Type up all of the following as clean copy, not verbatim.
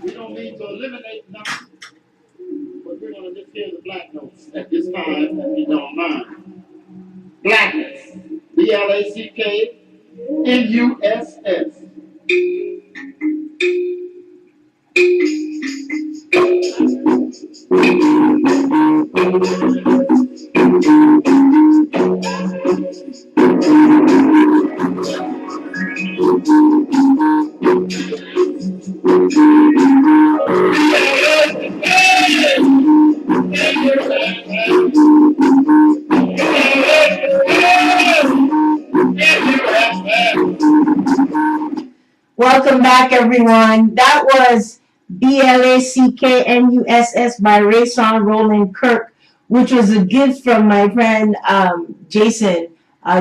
We don't mean to eliminate nothing, but we're going to just hear the black notes at this time, if you don't mind. Blackness. BLACKNUSS. Welcome back, everyone. That was BLACKNUSS by Rayson Roland Kirk, which was a gift from my friend Jason.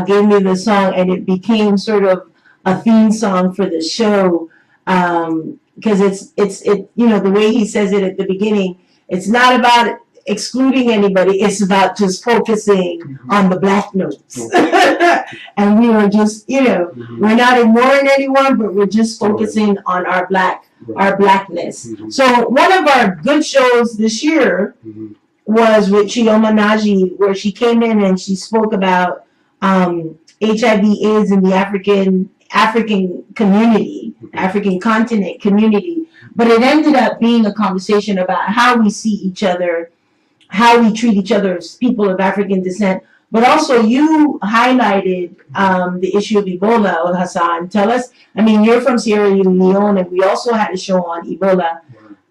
Gave me the song, and it became sort of a theme song for the show. Because it's the way he says it at the beginning. It's not about excluding anybody. It's about just focusing on the black notes. And we were just, we're not ignoring anyone, but we're just focusing on our blackness. So one of our good shows this year was with Chioma Naji, where she came in and she spoke about HIV/AIDS in the African community, African continent community. But it ended up being a conversation about how we see each other, how we treat each other as people of African descent. But also you highlighted the issue of Ebola, Hassan. Tell us, you're from Sierra Leone, and we also had a show on Ebola,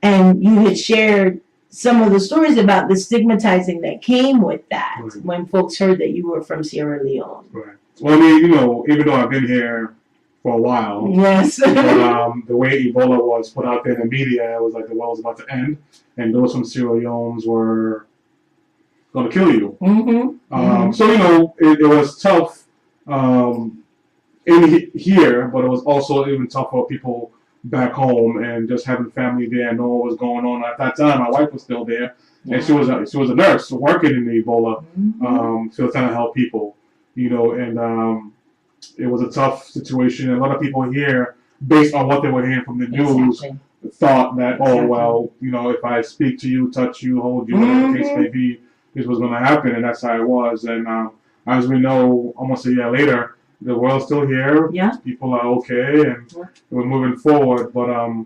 and you had shared some of the stories about the stigmatizing that came with that when folks heard that you were from Sierra Leone. Right. Well, even though I've been here for a while, yes, but the way Ebola was put out there in the media, it was like the world was about to end, and those from Sierra Leone were going to kill you. So it was tough in here, but it was also even tough for people back home and just having family there and knowing what was going on. At that time, my wife was still there, and she was a nurse working in the Ebola. She was trying to help people, and it was a tough situation. A lot of people here, based on what they were hearing from the news, thought that, if I speak to you, touch you, hold you, whatever the case may be, this was going to happen, and that's how it was. And as we know, almost a year later, the world's still here. Yeah. People are okay, and we're moving forward. But I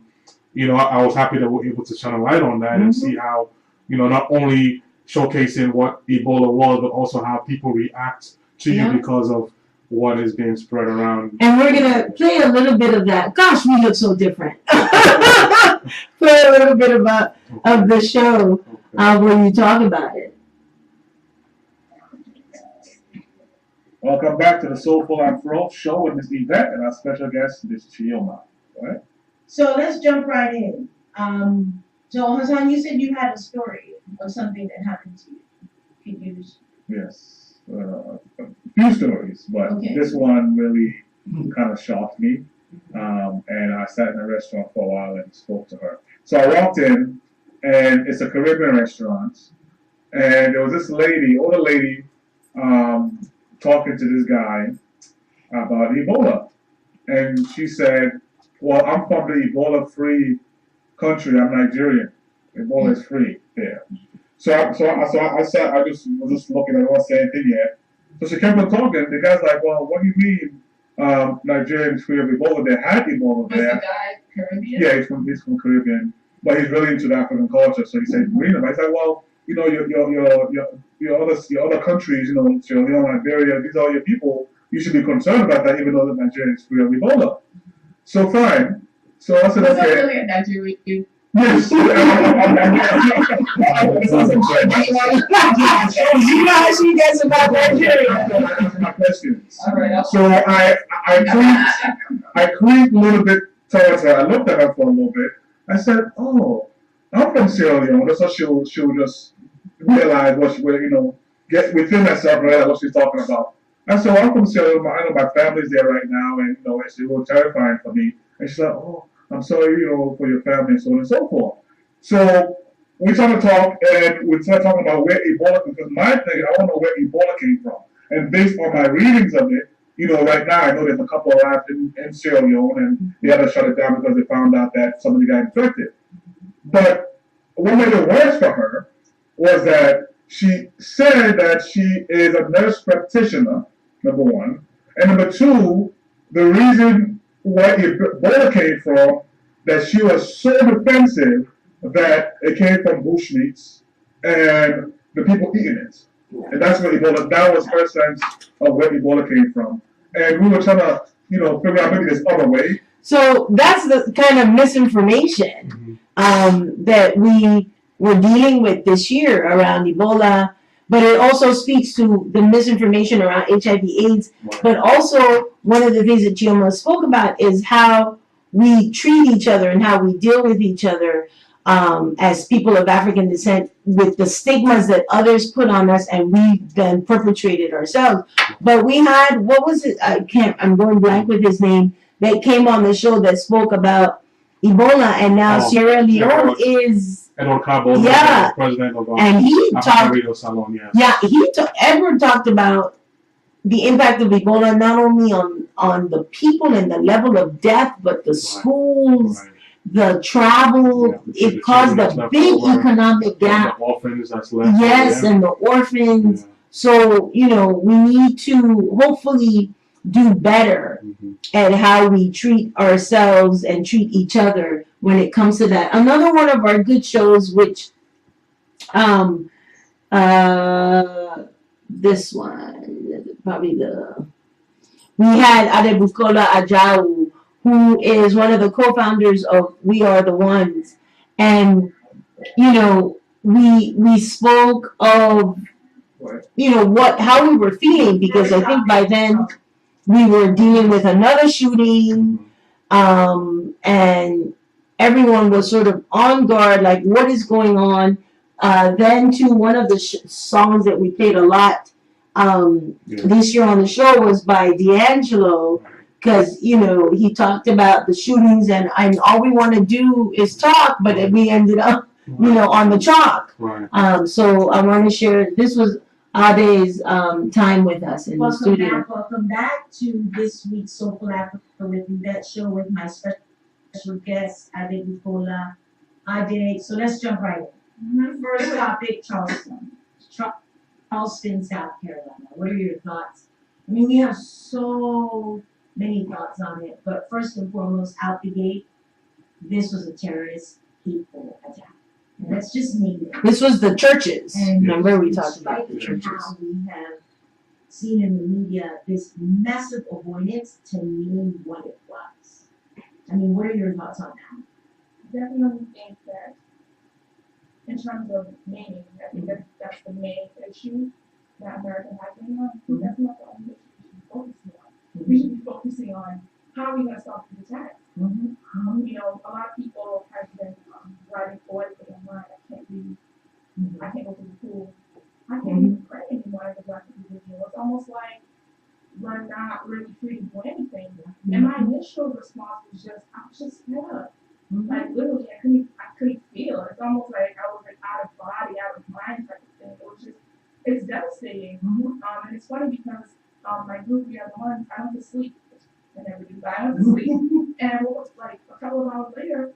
was happy that we're able to shine a light on that and see how, not only showcasing what Ebola was, but also how people react to you because of what is being spread around. And we're gonna play a little bit of that. Gosh, we look so different. Play a little bit of the show where you talk about it. Welcome back to the Soulful Afro show with Ms. Yvette and our special guest, Ms. Chioma. All right. So let's jump right in. So Hassan, you said you had a story of something that happened to you. Can you? Yes. A few stories, but this one really kind of shocked me. And I sat in a restaurant for a while and spoke to her. So I walked in, and it's a Caribbean restaurant, and there was this lady, older lady, talking to this guy about Ebola. And she said, well, I'm from the Ebola-free country. I'm Nigerian. Ebola is free there. So I was just looking, I didn't say anything yet. So she kept on talking. The guy's like, well, what do you mean Nigerians free of Ebola? They had Ebola there. Was the guy Caribbean? Yeah, he's from Caribbean. But he's really into the African culture. So he said, green. I said, well, your other countries, Sierra Leone, Liberia, these are your people. You should be concerned about that, even though the Nigerians free of Ebola. So fine. So I said, was okay. that really a Nigerian? Yes. You know how she gets about Nigeria. That's my questions. All right. So I creeped a little bit towards her. I looked at her for a little bit. I said, "Oh, I'm from Sierra Leone." So she'll just realize what get within herself, realize what she's talking about. I said, well, I'm from Sierra Leone. I know my family's there right now, and it's a little terrifying for me. And she's like, "Oh, I'm sorry, for your family," and so on and so forth. So we started to talk, and we started talking about where Ebola, because my thing, I want to know where Ebola came from. And based on my readings of it, right now I know there's a couple of labs in Sierra Leone, and the others shut it down because they found out that somebody got infected. But what made it worse for her was that she said that she is a nurse practitioner, number one. And number two, the reason where Ebola came from, that she was so defensive that it came from bushmeats and the people eating it. And that's where Ebola, that was her sense of where Ebola came from. And we were trying to, figure out maybe this other way. So that's the kind of misinformation that we were dealing with this year around Ebola, but it also speaks to the misinformation around HIV/AIDS. But also, one of the things that Chioma spoke about is how we treat each other and how we deal with each other as people of African descent, with the stigmas that others put on us and we then perpetrated ourselves. But we had, what was it? I'm going blank with his name, that came on the show that spoke about Ebola, and now Sierra Leone is Edward Cabo, yeah, president of and he talked. Radio Salon, yes. Yeah, Edward talked about the impact of Ebola not only on the people and the level of death, but the schools, the travel. It caused a big economic gap. The orphans that's left. Yes, and the orphans. Yeah. So we need to hopefully do better at how we treat ourselves and treat each other when it comes to that. Another one of our good shows, which this one, probably we had Adebukola Ajao, who is one of the co-founders of We Are the Ones. And, we spoke of, how we were feeling, because I think by then we were dealing with another shooting, and everyone was sort of on guard, like, what is going on? Then, to one of the songs that we played a lot this year on the show was by D'Angelo, because, he talked about the shootings, and all we want to do is talk, but we ended up, on the chalk. Right. So I want to share, this was Ade's time with us in the studio. Welcome back to this week's Soulful Africa with Yvette show with my special guest, Ade Bukola Ade. So let's jump right in. First topic, Charleston, South Carolina. What are your thoughts? I mean, we have so many thoughts on it, but first and foremost, out the gate, this was a terrorist, hateful attack. And let's just name it. This was the churches. And remember, we talked about the churches. How we have seen in the media this massive avoidance to name what it was. I mean, what are your thoughts on that? Definitely think that in terms of naming, I think that's the main issue that America has been on. That's not the only issue we should be focusing on. We should be focusing on how are we going to stop these attacks. A lot of people have been writing poetry online. I can't read. I can't go to the pool. I can't even pray anymore as a Black individual. It's almost like we're not really free to do anything. And my initial response was I was just fed up. Like literally, I couldn't feel. It's almost like I was like out of body, out of mind type of thing. It was just, it's devastating. And it's funny because my group, We Are the Ones, I went to sleep. I never do, but I went to sleep. And I woke up like a couple of hours later,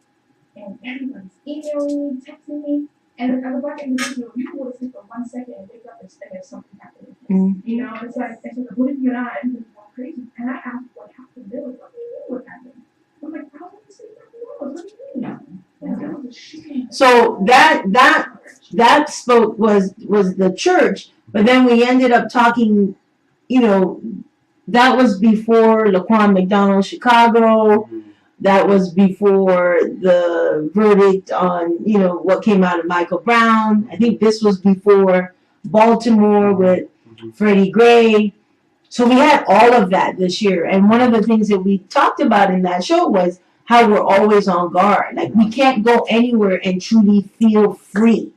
and everyone's emailing me, texting me. And as a Black individual, you can go to sleep for 1 second and wake up and there's something happening. It's like, believe it or not, everything's going crazy. And I asked what happened. They were like, what do you mean what happened? I'm like, how did you sleep after hours? What do you mean? And that was a shame. So that spoke was the church, but then we ended up talking, that was before Laquan McDonald Chicago. That was before the verdict on, what came out of Michael Brown. I think this was before Baltimore with Freddie Gray. So we had all of that this year. And one of the things that we talked about in that show was how we're always on guard. Like, we can't go anywhere and truly feel free.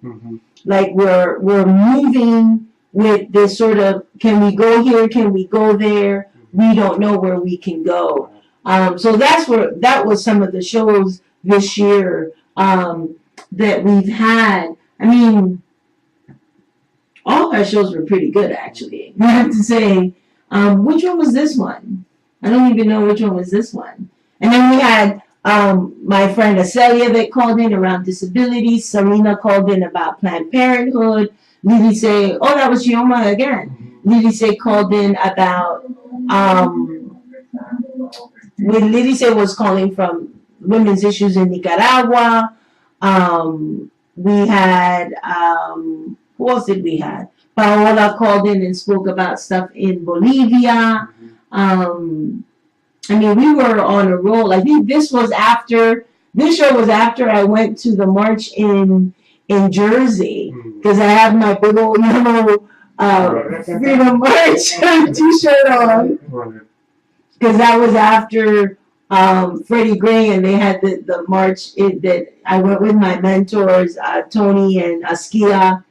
Like, we're moving with this sort of, can we go here? Can we go there? We don't know where we can go. So that was some of the shows this year that we've had. I mean, all our shows were pretty good, actually. I have to say, which one was this one? I don't even know which one was this one. And then we had My friend Acelia that called in around disabilities. Serena called in about Planned Parenthood. Lily say, oh, that was Chioma again. Lily say called in about, Lily say was calling from women's issues in Nicaragua. We had, who else did we have? Paola called in and spoke about stuff in Bolivia. I mean, we were on a roll. I think this show was after I went to the march in Jersey, because I have my big old yellow Freedom March t-shirt on. Because that was after Freddie Gray, and they had the march that I went with my mentors, Tony and Askia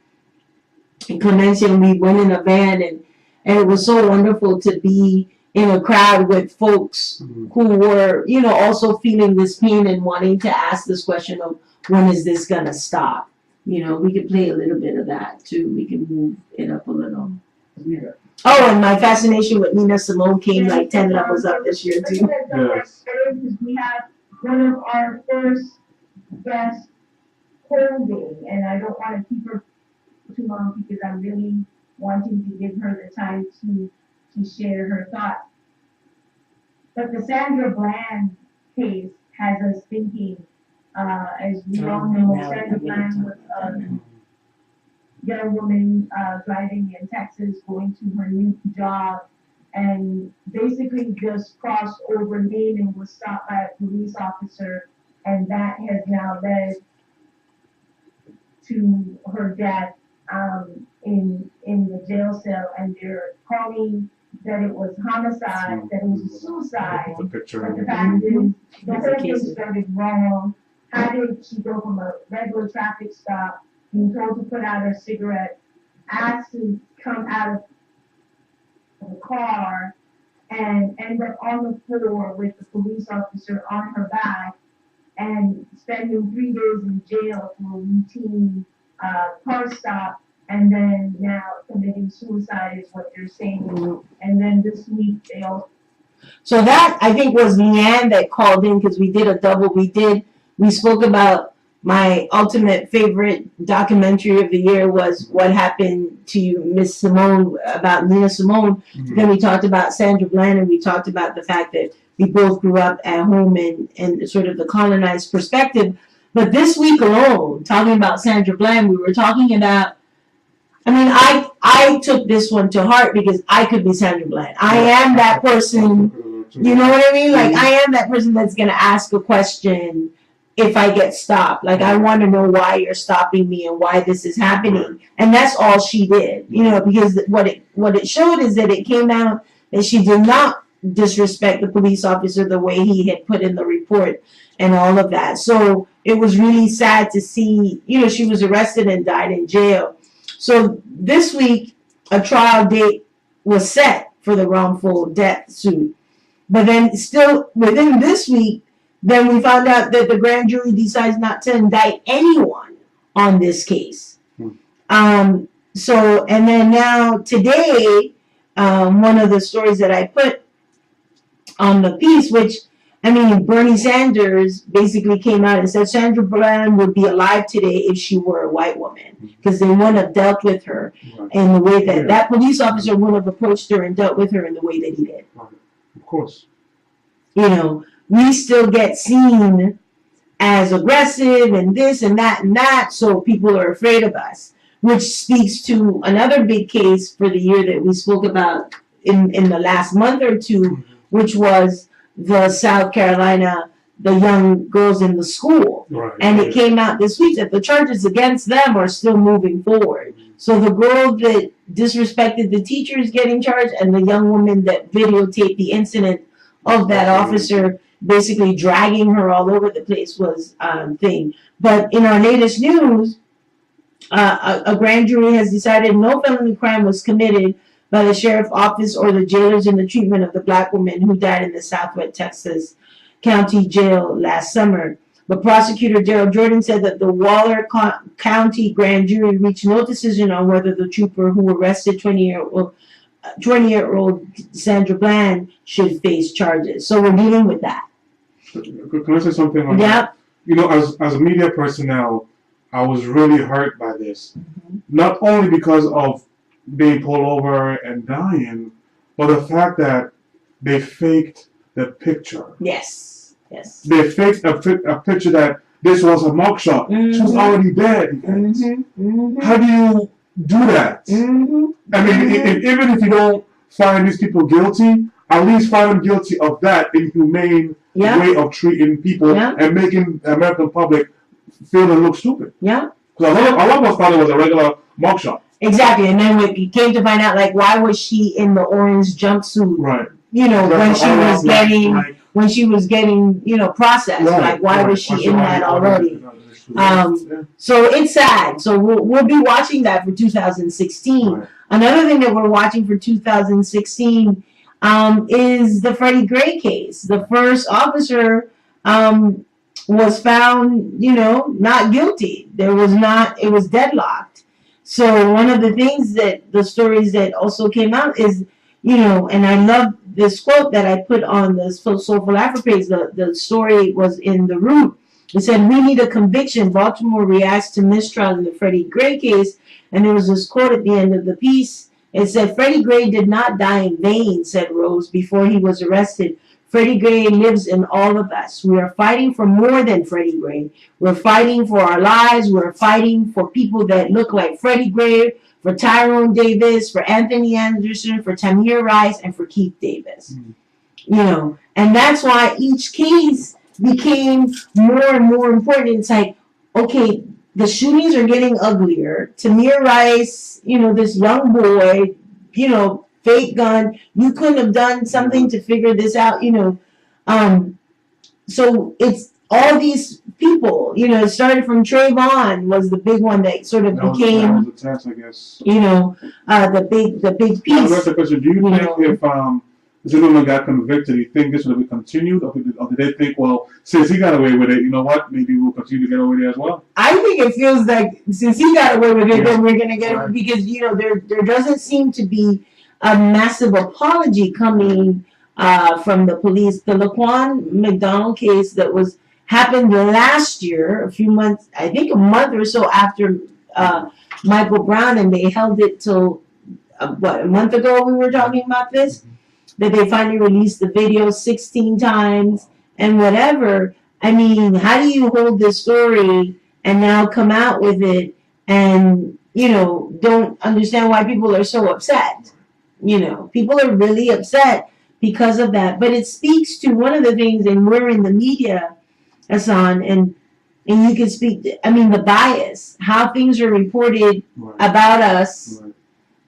and Clemencia, and we went in a van, and it was so wonderful to be in a crowd with folks who were, also feeling this pain and wanting to ask this question of when is this gonna stop? We could play a little bit of that too. We can move it up a little. Yeah. Oh, and my fascination with Nina Simone came like 10 levels up this year too. Yes. We have one of our first guests holding, and I don't want to keep her too long because I'm really wanting to give her the time to share her thoughts. But the Sandra Bland case has us thinking, as we all know, Sandra Bland was a young woman driving in Texas, going to her new job, and basically just crossed over lane and was stopped by a police officer, and that has now led to her death in the jail cell, and they're calling that it was homicide, that it was suicide. But the fact is, the whole thing started wrong. How did she go from a regular traffic stop, being told to put out her cigarette, asked to come out of the car, and end up on the floor with the police officer on her back, and spending 3 days in jail for a routine car stop, and then now committing suicide is what they're saying. And then this week they all. So that, I think, was Leanne that called in, because we did a double. We spoke about my ultimate favorite documentary of the year was What Happened to Miss Simone, about Nina Simone. Then we talked about Sandra Bland, and we talked about the fact that we both grew up at home and sort of the colonized perspective. But this week alone, talking about Sandra Bland, we were talking about, I took this one to heart because I could be Sandra Bland. I am that person, you know what I mean? Like, I am that person that's going to ask a question if I get stopped. Like, I want to know why you're stopping me and why this is happening. And that's all she did, because what it showed is that it came out that she did not disrespect the police officer the way he had put in the report and all of that. So it was really sad to see, she was arrested and died in jail. So this week, a trial date was set for the wrongful death suit. But then still within this week, then we found out that the grand jury decides not to indict anyone on this case. And then now today, one of the stories that I put on the piece, which, Bernie Sanders basically came out and said Sandra Bland would be alive today if she were a white woman, because they wouldn't have dealt with her in the way that police officer wouldn't have approached her and dealt with her in the way that he did. Of course. We still get seen as aggressive and this and that, so people are afraid of us, which speaks to another big case for the year that we spoke about in the last month or two, which was the South Carolina, the young girls in the school. And it came out this week that the charges against them are still moving forward. So the girl that disrespected the teacher is getting charged, and the young woman that videotaped the incident of that officer basically dragging her all over the place was thing. But in our latest news, a grand jury has decided no felony crime was committed by the sheriff's office or the jailers in the treatment of the black woman who died in the Southwest Texas County Jail last summer. But prosecutor Gerald Jordan said that the Waller County grand jury reached no decision on whether the trooper who arrested 20-year-old Sandra Bland should face charges. So we're dealing with that. Can I say something on that? Yep. As media personnel, I was really hurt by this. Not only because of being pulled over and dying, but the fact that they faked the picture. Yes. They faked a picture that this was a mugshot. She was already dead. How do you do that? I mean, even if you don't find these people guilty, at least find them guilty of that inhumane way of treating people and making the American public feel and look stupid. Yeah. Because a lot of us thought it was a regular mugshot. Exactly, and then we came to find out, like, why was she in the orange jumpsuit? Right. When she was getting, processed. Right, like, why was she in that already? So it's sad. So we'll be watching that for 2016. Right. Another thing that we're watching for 2016 is the Freddie Gray case. The first officer was found, not guilty. It was deadlocked. So one of the things that the stories that also came out is, and I love this quote that I put on the Soulful Afro page. The story was in The Root. It said, "We need a conviction. Baltimore reacts to mistrial in the Freddie Gray case." And there was this quote at the end of the piece. It said, "Freddie Gray did not die in vain," said Rose, "before he was arrested. Freddie Gray lives in all of us. We are fighting for more than Freddie Gray. We're fighting for our lives. We're fighting for people that look like Freddie Gray, for Tyrone Davis, for Anthony Anderson, for Tamir Rice, and for Keith Davis." And that's why each case became more and more important. It's like, okay, the shootings are getting uglier. Tamir Rice, this young boy, fake gun. You couldn't have done something to figure this out, So it's all these people, it started from Trayvon was the big one that sort of became, was a test, I guess. the big piece. That's the question. Do you think if Zimmerman got convicted, do you think this would have continued, or did they think, well, since he got away with it, you know what, maybe we'll continue to get away with it as well? I think it feels like since he got away with it, then we're gonna get it, because there doesn't seem to be a massive apology coming from the police. The Laquan McDonald case that happened last year, a month or so after Michael Brown, and they held it till a month ago we were talking about this, that they finally released the video 16 times and whatever. I mean, how do you hold this story and now come out with it and, don't understand why people are so upset? People are really upset because of that. But it speaks to one of the things, and we're in the media, Hassan, and you can speak to, the bias, how things are reported about us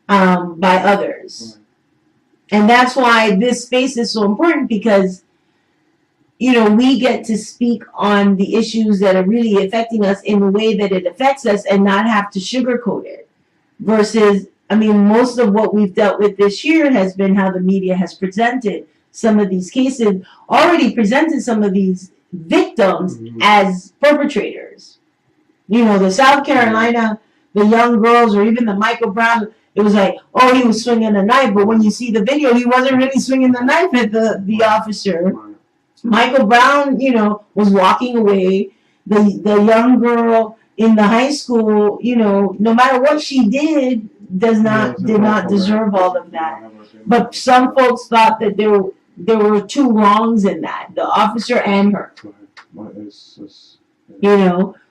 by others. And that's why this space is so important, because, we get to speak on the issues that are really affecting us in the way that it affects us and not have to sugarcoat it. Versus, most of what we've dealt with this year has been how the media has presented some of these cases, already presented some of these victims as perpetrators. The South Carolina, the young girls, or even the Michael Brown, it was like, oh, he was swinging a knife, but when you see the video, he wasn't really swinging the knife at the officer. Michael Brown, was walking away. The young girl in the high school, no matter what she did did not deserve all of that. But some folks thought that there were two wrongs in that, the officer and her.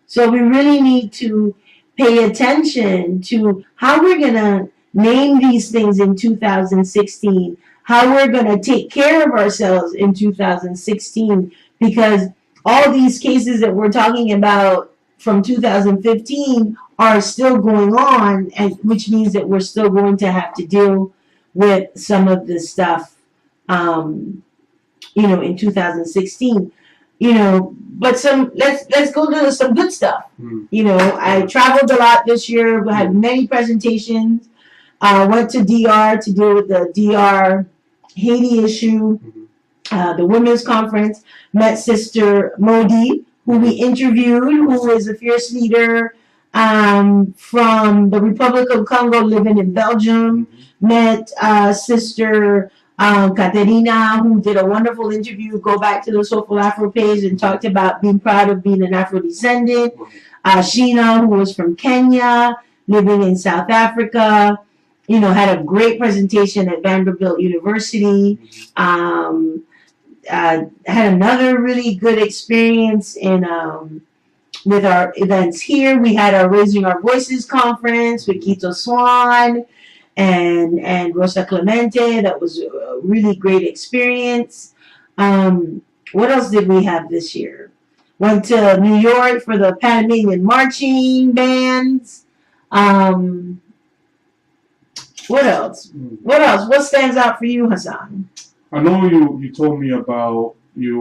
So we really need to pay attention to how we're going to name these things in 2016, how we're going to take care of ourselves in 2016, because all these cases that we're talking about from 2015 are still going on, and which means that we're still going to have to deal with some of this stuff, in 2016. But let's go to some good stuff. I traveled a lot this year. We had many presentations. Went to DR to deal with the DR Haiti issue, the women's conference. Met Sister Modi, who we interviewed, who is a fierce leader from the Republic of Congo, living in Belgium. Met Sister Katerina, who did a wonderful interview, go back to the Soulful Afro page and talked about being proud of being an Afro descendant. Sheena, who was from Kenya, living in South Africa, had a great presentation at Vanderbilt University. Had another really good experience with our events here. We had our Raising Our Voices conference with Quito Swan and Rosa Clemente. That was a really great experience. What else did we have this year? Went to New York for the Panamanian marching bands. What else? What stands out for you, Hassan? I know you told me about you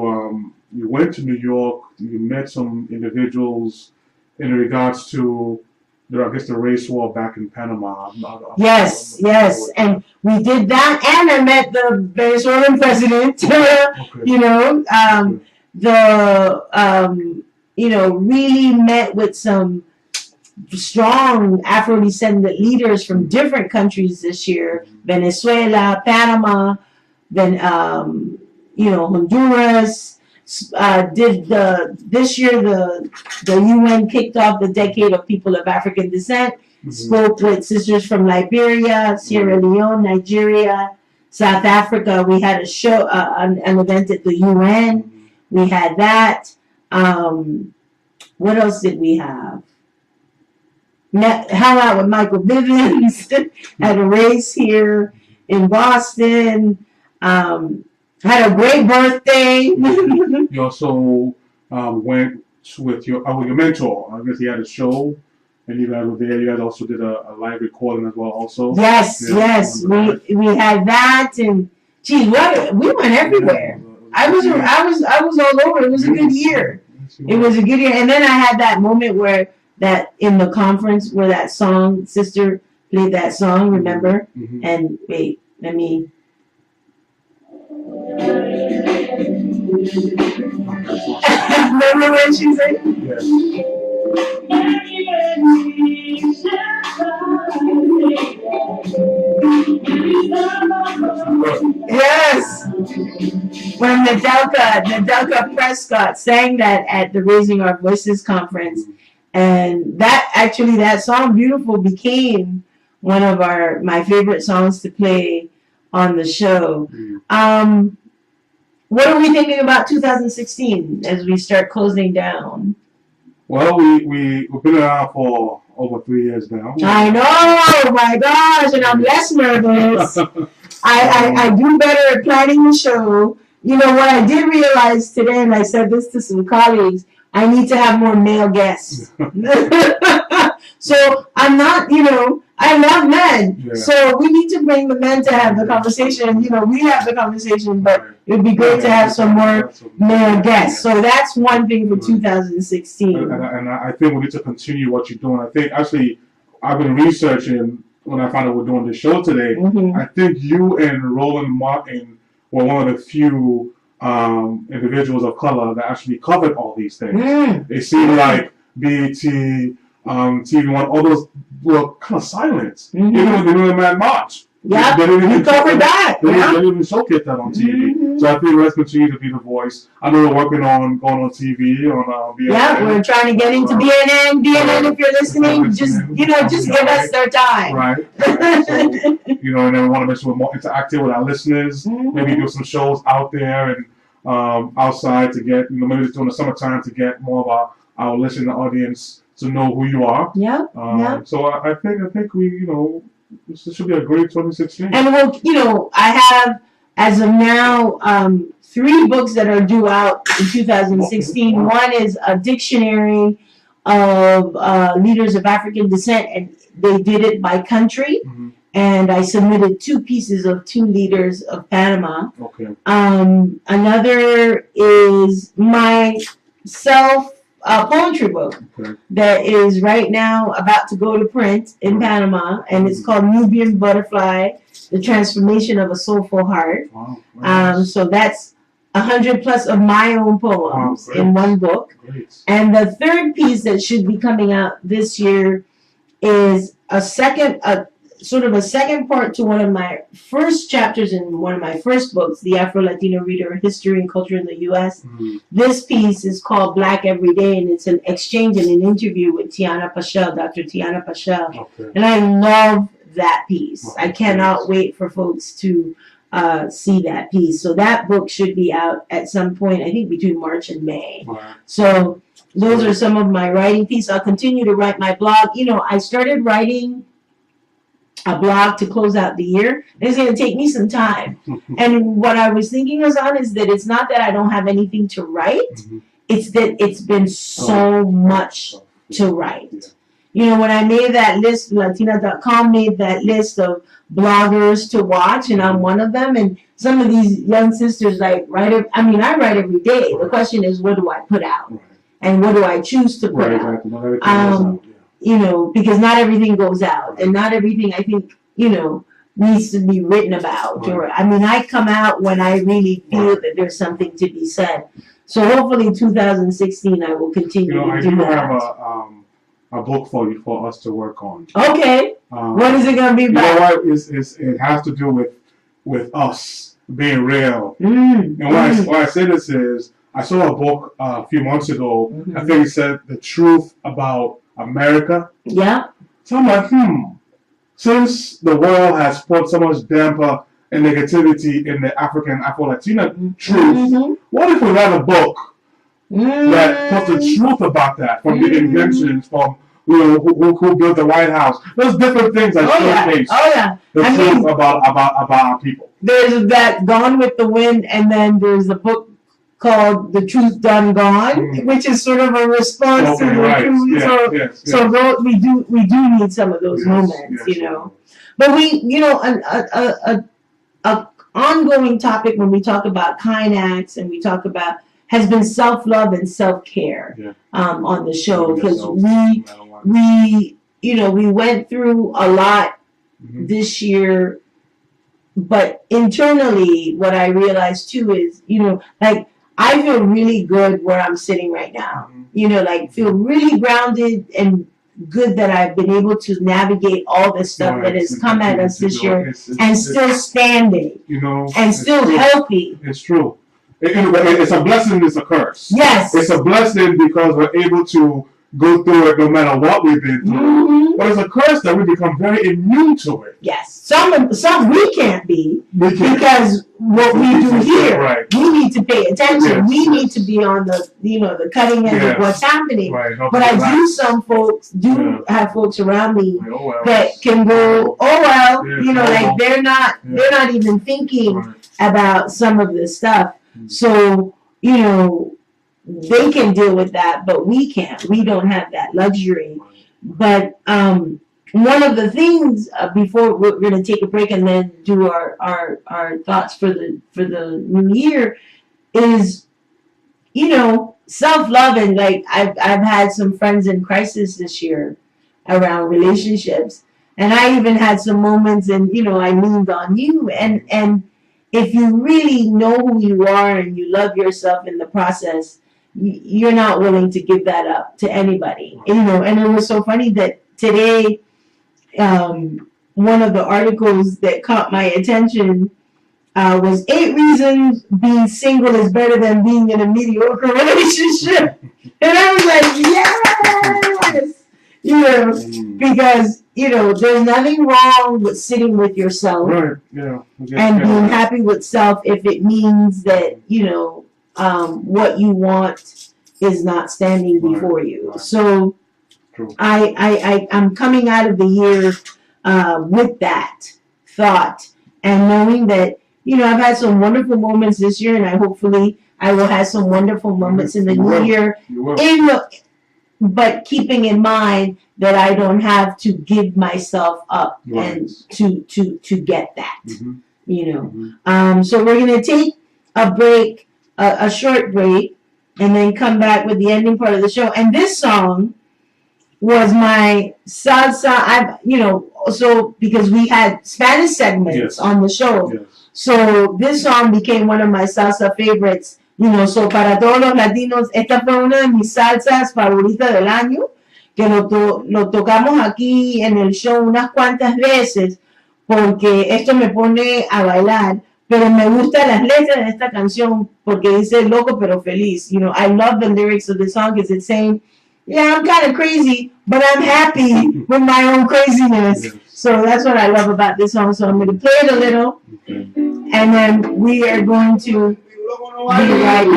went to New York. You met some individuals in regards to the race war back in Panama. Yes, and we did that, and I met the Venezuelan president. Really met with some strong Afro-descendant leaders from different countries this year: Venezuela, Panama, then Honduras. This year the UN kicked off the Decade of People of African Descent. Spoke with sisters from Liberia, Sierra Leone, Nigeria, South Africa. We had a show, an event at the UN. We had that. What else did we have? Hung out with Michael Bivins. Had a race here in Boston. Had a great birthday. You also went with your mentor. I guess he had a show, and you guys were there. You guys also did a live recording as well. Also. Yes. We had that, and we went everywhere. I was all over. It was a good year. It was a good year, and then I had that moment that in the conference where that song, Sister played that song. Remember? Mm-hmm. And wait, let me. Remember when she said? Yes. Yes. When Nadelka Prescott sang that at the Raising Our Voices conference, and that song "Beautiful" became one of my favorite songs to play on the show. What are we thinking about 2016 as we start closing down? Well, we've been around for over 3 years now. I know, oh my gosh, and I'm less nervous. I do better at planning the show. What I did realize today, and I said this to some colleagues, I need to have more male guests. So I'm not, I love men. Yeah. So we need to bring the men to have the conversation. We have the conversation, but it would be great to have some more male guests. So that's one thing for 2016. And I think we need to continue what you're doing. I think, actually, I've been researching when I found out we're doing this show today. Mm-hmm. I think you and Roland Martin were one of the few individuals of color that actually covered all these things. It seemed like BET, TV One, all those were kind of silent. Even when they were in Mad March. Yeah, we covered that. They didn't even showcase that on TV. So I think let's continue to be the voice. I know we're working on going on TV on BNN. Yeah, we're trying to get into BNN. BNN, if you're listening, just give us their time. Right. So, and then we want to make sure we're more interactive with our listeners. Maybe do some shows out there and outside to get, maybe during the summertime to get more of our listening audience to know who you are. Yeah. So I think we, this should be a great 2016. And I have, as of now, 3 books that are due out in 2016. Wow. One is a dictionary of leaders of African descent, and they did it by country. And I submitted 2 pieces of 2 leaders of Panama. Okay. Another is my poetry book that is right now about to go to print in Panama, and it's called Nubian Butterfly: The Transformation of a Soulful Heart. Wow, so that's 100 plus of my own poems in one book. Great. And the third piece that should be coming out this year is a sort of a second part to one of my first chapters in one of my first books, The Afro-Latino Reader, History and Culture in the U.S. This piece is called Black Every Day, and it's an exchange and an interview with Tiana Pachel, Dr. Tiana Pachel. Okay. And I love that piece. I cannot wait for folks to see that piece. So that book should be out at some point, I think between March and May. Wow. So those are some of my writing pieces. I'll continue to write my blog. You know, I started writing a blog to close out the year. It's going to take me some time. And what I was thinking is that it's not that I don't have anything to write. It's that it's been so much to write. You know, when I made that list, Latina.com made that list of bloggers to watch, and I'm one of them. And some of these young sisters like write. I write every day. The question is, what do I put out, and what do I choose to put out? You know, because not everything goes out, and not everything I think needs to be written about. Or I come out when I really feel that there's something to be said. So hopefully, 2016, I will continue to do that. Have a book for us to work on. Okay. What is it going to be about? You know what? It has to do with us being real. And why I say this is, I saw a book a few months ago. I think it said the truth about America. Yeah. So I'm like, since the world has put so much damper and negativity in the Afro-Latina truth, what if we write a book that puts the truth about that, from the inventions, from who built the White House? There's different things that showcase the truth about our people. There's that Gone with the Wind, and then there's a book called The Truth Done Gone, which is sort of a response to the truth. So we do need some of those moments, you know. But an ongoing topic when we talk about kind acts and we talk about has been self-love and self-care on the show, because we went through a lot this year, but internally what I realized too is, I feel really good where I'm sitting right now. Feel really grounded and good that I've been able to navigate all this stuff that has come at us this year, and still standing, and still healthy. It's true. It's a blessing, it's a curse. Yes. It's a blessing because we're able to go through it no matter what we've been through. But it's a curse that we become very immune to it. Yes. Some we can't be, because what we do here, we need to pay attention. We need to be on the cutting edge of what's happening. But I do, some folks have folks around me that can go, they're not even thinking about some of this stuff. So, they can deal with that, but we can't. We don't have that luxury. But one of the things before we're going to take a break and then do our thoughts for the new year is, self-love. And I've had some friends in crisis this year around relationships, and I even had some moments, and I leaned on you, and if you really know who you are and you love yourself in the process, you're not willing to give that up to anybody. And it was so funny that today, one of the articles that caught my attention was 8 reasons being single is better than being in a mediocre relationship. And I was like, yes! Because, there's nothing wrong with sitting with yourself and being happy with self if it means that, what you want is not standing before you. So I'm coming out of the year with that thought, and knowing that, I've had some wonderful moments this year, and I will have some wonderful moments in the new year. But keeping in mind that I don't have to give myself up and to get that, So we're going to take a break, a short break, and then come back with the ending part of the show. And this song was my salsa, so because we had Spanish segments on the show. Yes. So this song became one of my salsa favorites. So para todos los latinos, esta fue una de mis salsas favoritas del año. que lo tocamos aquí en el show unas cuantas veces, porque esto me pone a bailar, pero me gustan las letras de esta canción porque dice loco pero feliz. You know, I love the lyrics of the song because it's saying, yeah, I'm kind of crazy, but I'm happy with my own craziness. Yes. So that's what I love about this song. So I'm going to play it a little, Okay. and then we are going to be right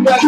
back.